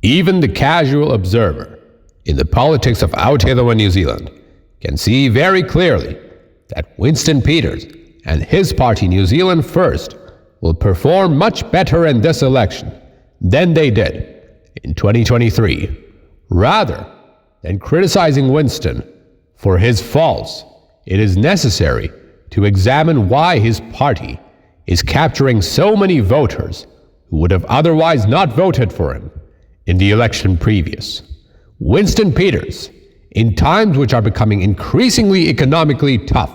Even the casual observer in the politics of Aotearoa, New Zealand, can see very clearly that Winston Peters and his party New Zealand First will perform much better in this election than they did in 2023. Rather than criticizing Winston for his faults, it is necessary to examine why his party is capturing so many voters who would have otherwise not voted for him in the election previous. Winston Peters, in times which are becoming increasingly economically tough,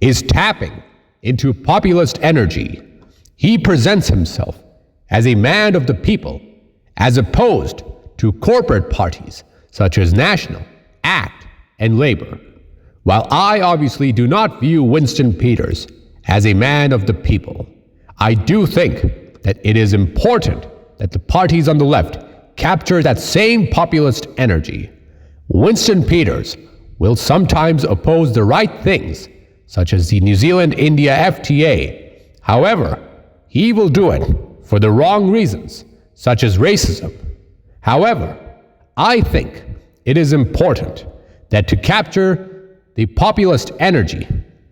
is tapping into populist energy. He presents himself as a man of the people, as opposed to corporate parties such as National, ACT, and Labour. While I obviously do not view Winston Peters as a man of the people, I do think that it is important that the parties on the left capture that same populist energy. Winston Peters will sometimes oppose the right things, such as the New Zealand-India FTA. However, he will do it for the wrong reasons, such as racism. However, I think it is important that to capture the populist energy,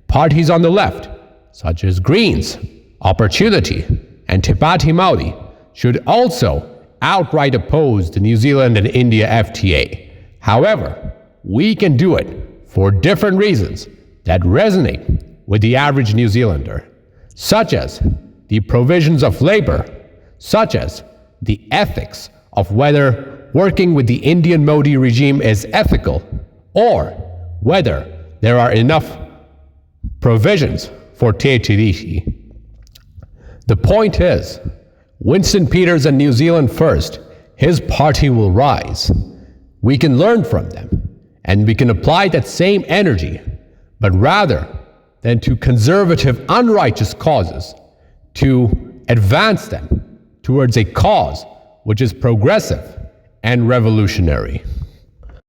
parties on the left, such as Greens, Opportunity, and Te Pāti Māori, should also outright oppose the New Zealand and India FTA. However, we can do it for different reasons that resonate with the average New Zealander, such as the provisions of labor, such as the ethics of whether working with the Indian Modi regime is ethical, or whether there are enough provisions for te tiriti. The point is, Winston Peters and New Zealand First, his party will rise. We can learn from them, and we can apply that same energy, but rather than to conservative, unrighteous causes, to advance them towards a cause which is progressive and revolutionary.